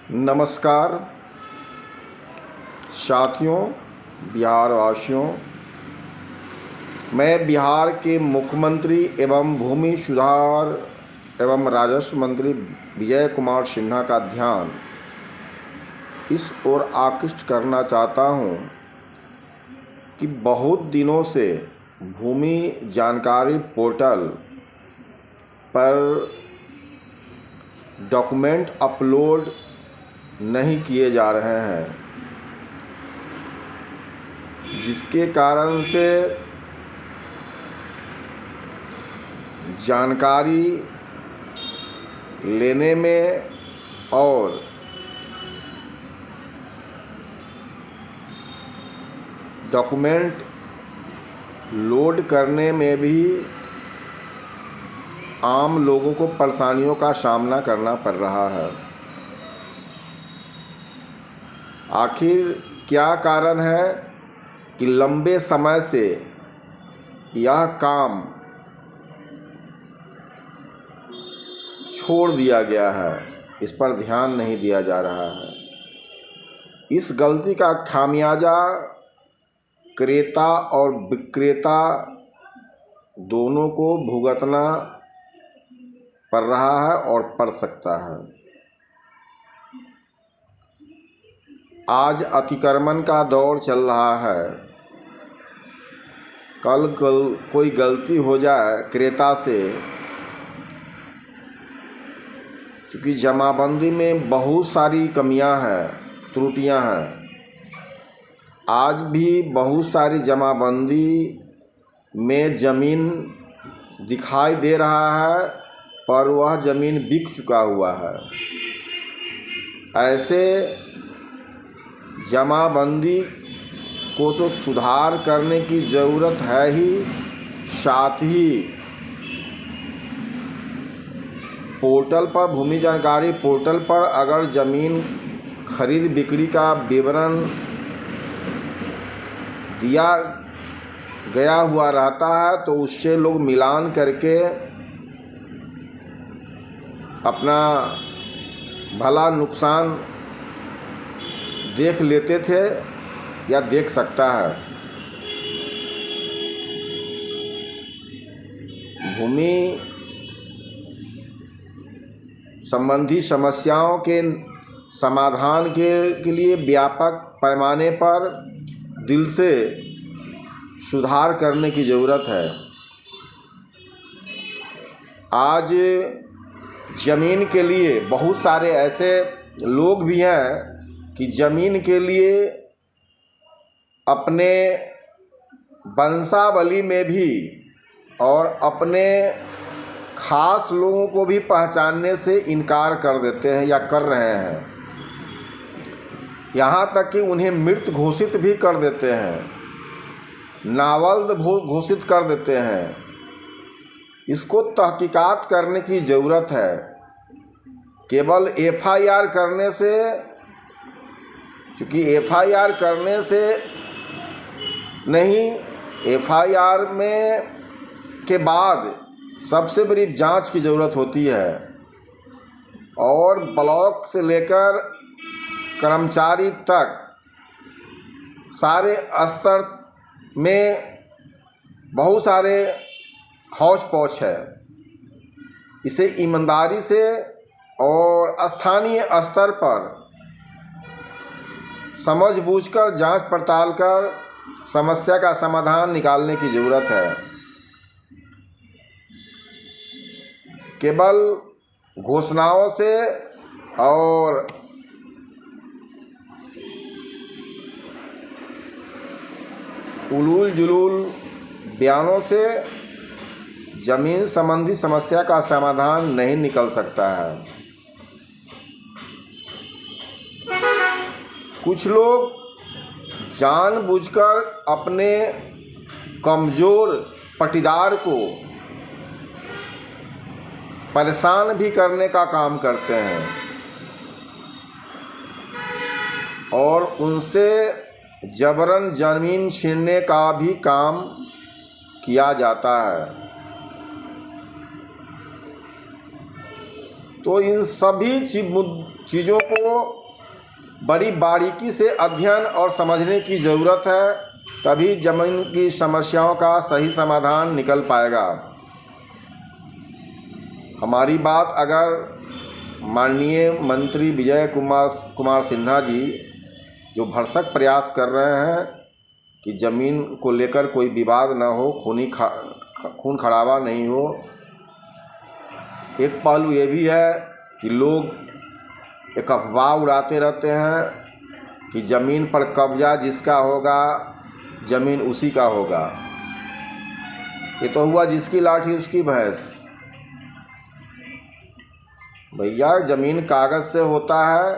नमस्कार साथियों, बिहार वासियों। मैं बिहार के मुख्यमंत्री एवं भूमि सुधार एवं राजस्व मंत्री विजय कुमार सिन्हा का ध्यान इस ओर आकृष्ट करना चाहता हूं कि बहुत दिनों से भूमि जानकारी पोर्टल पर डॉक्यूमेंट अपलोड नहीं किए जा रहे हैं, जिसके कारण से जानकारी लेने में और डॉक्यूमेंट लोड करने में भी आम लोगों को परेशानियों का सामना करना पड़ रहा है। आखिर क्या कारण है कि लंबे समय से यह काम छोड़ दिया गया है, इस पर ध्यान नहीं दिया जा रहा है। इस गलती का खामियाजा क्रेता और विक्रेता दोनों को भुगतना पड़ रहा है और पड़ सकता है। आज अतिक्रमण का दौर चल रहा है। कल कोई गलती हो जाए क्रेता से, क्योंकि जमाबंदी में बहुत सारी कमियां हैं, त्रुटियां हैं। आज भी बहुत सारी जमाबंदी में ज़मीन दिखाई दे रहा है, पर वह ज़मीन बिक चुका हुआ है। ऐसे जमाबंदी को तो सुधार करने की ज़रूरत है ही, साथ ही पोर्टल पर, भूमि जानकारी पोर्टल पर अगर ज़मीन खरीद बिक्री का विवरण दिया गया हुआ रहता है, तो उससे लोग मिलान करके अपना भला नुकसान देख लेते थे या देख सकता है। भूमि संबंधी समस्याओं के समाधान के लिए व्यापक पैमाने पर दिल से सुधार करने की ज़रूरत है। आज ज़मीन के लिए बहुत सारे ऐसे लोग भी हैं कि ज़मीन के लिए अपने वंशावली में भी और अपने खास लोगों को भी पहचानने से इनकार कर देते हैं या कर रहे हैं। यहाँ तक कि उन्हें मृत घोषित भी कर देते हैं, नावल्द घोषित कर देते हैं। इसको तहकीकात करने की ज़रूरत है। केवल एफआईआर करने से, क्योंकि एफआईआर करने से नहीं, एफआईआर में के बाद सबसे बड़ी जांच की ज़रूरत होती है। और ब्लॉक से लेकर कर्मचारी तक सारे स्तर में बहुत सारे हौच पौच है। इसे ईमानदारी से और स्थानीय स्तर पर समझ बूझकर जांच पड़ताल कर समस्या का समाधान निकालने की ज़रूरत है। केवल घोषणाओं से और उलूल जुलूल बयानों से ज़मीन संबंधी समस्या का समाधान नहीं निकल सकता है। कुछ लोग जानबूझकर अपने कमज़ोर पटीदार को परेशान भी करने का काम करते हैं और उनसे जबरन ज़मीन छीनने का भी काम किया जाता है। तो इन सभी चीज़ों को बड़ी बारीकी से अध्ययन और समझने की ज़रूरत है, तभी ज़मीन की समस्याओं का सही समाधान निकल पाएगा। हमारी बात अगर माननीय मंत्री विजय कुमार सिन्हा जी जो भरसक प्रयास कर रहे हैं कि ज़मीन को लेकर कोई विवाद ना हो, खून खराबा नहीं हो। एक पहलू ये भी है कि लोग एक अफवाह उड़ाते रहते हैं कि ज़मीन पर कब्जा जिसका होगा ज़मीन उसी का होगा। ये तो हुआ जिसकी लाठी उसकी भैंस। भैया ज़मीन कागज़ से होता है,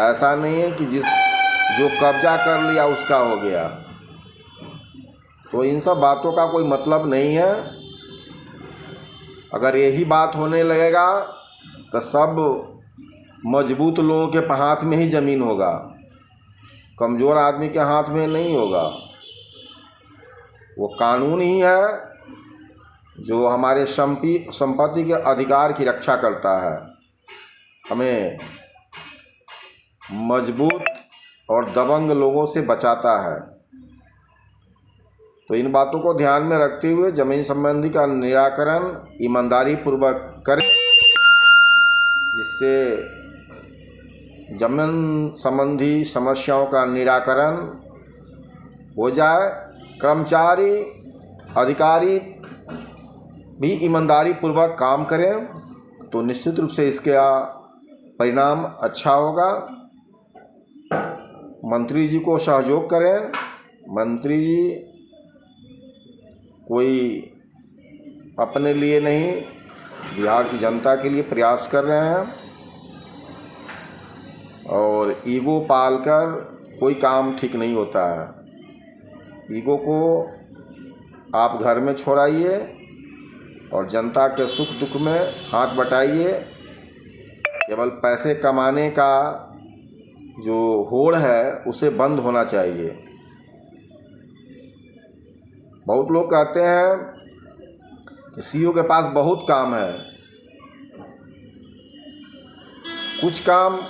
ऐसा नहीं है कि जो कब्जा कर लिया उसका हो गया। तो इन सब बातों का कोई मतलब नहीं है। अगर यही बात होने लगेगा तो सब मजबूत लोगों के हाथ में ही ज़मीन होगा, कमज़ोर आदमी के हाथ में नहीं होगा। वो कानून ही है जो हमारे संपत्ति के अधिकार की रक्षा करता है, हमें मजबूत और दबंग लोगों से बचाता है। तो इन बातों को ध्यान में रखते हुए ज़मीन संबंधी का निराकरण ईमानदारी पूर्वक करें, जिससे ज़मीन संबंधी समस्याओं का निराकरण हो जाए। कर्मचारी अधिकारी भी ईमानदारी पूर्वक काम करें तो निश्चित रूप से इसका परिणाम अच्छा होगा। मंत्री जी को सहयोग करें। मंत्री जी कोई अपने लिए नहीं, बिहार की जनता के लिए प्रयास कर रहे हैं, और ईगो पालकर कोई काम ठीक नहीं होता है। ईगो को आप घर में छोड़ाइए और जनता के सुख दुख में हाथ बटाइए। केवल पैसे कमाने का जो होड़ है उसे बंद होना चाहिए। बहुत लोग कहते हैं कि सीईओ के पास बहुत काम है। कुछ काम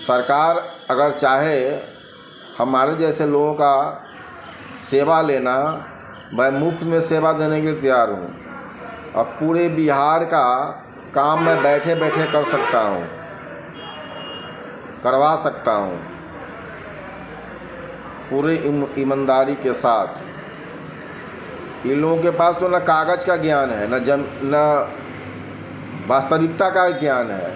सरकार अगर चाहे हमारे जैसे लोगों का सेवा लेना, मैं मुफ्त में सेवा देने के लिए तैयार हूँ। अब पूरे बिहार का काम मैं बैठे बैठे कर सकता हूँ, करवा सकता हूँ पूरे ईमानदारी के साथ। इन लोगों के पास तो न कागज़ का ज्ञान है, न वास्तविकता का ज्ञान है।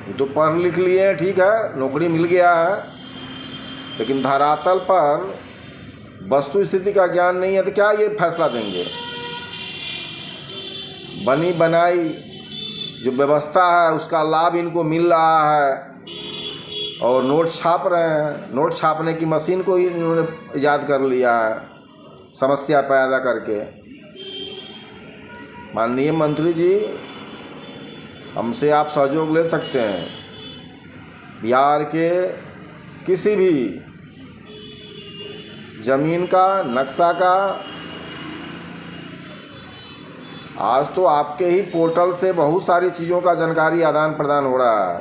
ये तो पढ़ लिख लिए हैं, ठीक है, नौकरी मिल गया है, लेकिन धरातल पर वस्तु स्थिति का ज्ञान नहीं है, तो क्या ये फैसला देंगे? बनी बनाई जो व्यवस्था है उसका लाभ इनको मिल रहा है और नोट छाप रहे हैं। नोट छापने की मशीन को ही इन्होंने ईजाद कर लिया है, समस्या पैदा करके। माननीय मंत्री जी, हमसे आप सहयोग ले सकते हैं। बिहार के किसी भी ज़मीन का नक्शा का आज तो आपके ही पोर्टल से बहुत सारी चीज़ों का जानकारी आदान प्रदान हो रहा है।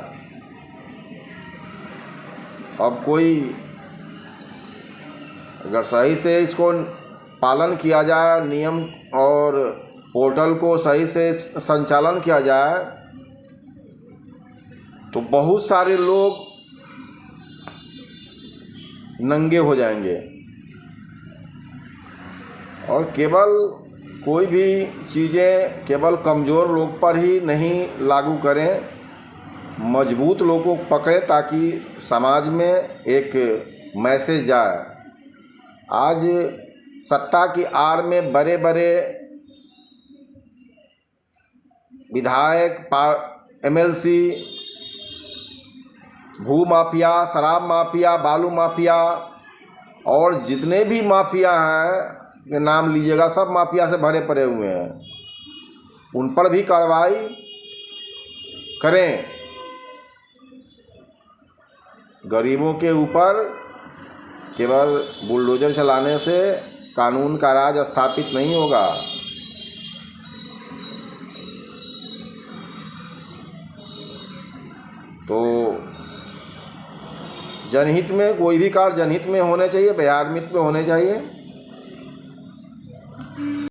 अब कोई अगर सही से इसको पालन किया जाए, नियम और पोर्टल को सही से संचालन किया जाए, तो बहुत सारे लोग नंगे हो जाएंगे। और केवल कोई भी चीज़ें केवल कमज़ोर लोग पर ही नहीं लागू करें, मजबूत लोगों को पकड़े ताकि समाज में एक मैसेज जाए। आज सत्ता की आड़ में बड़े बड़े विधायक, एमएलसी, भू माफिया, शराब माफिया, बालू माफिया और जितने भी माफिया हैं के नाम लीजिएगा, सब माफिया से भरे पड़े हुए हैं। उन पर भी कार्रवाई करें। गरीबों के ऊपर केवल बुलडोजर चलाने से कानून का राज स्थापित नहीं होगा। तो जनहित में कोई भी कार्य जनहित में होने चाहिए, बिहार हित में होने चाहिए।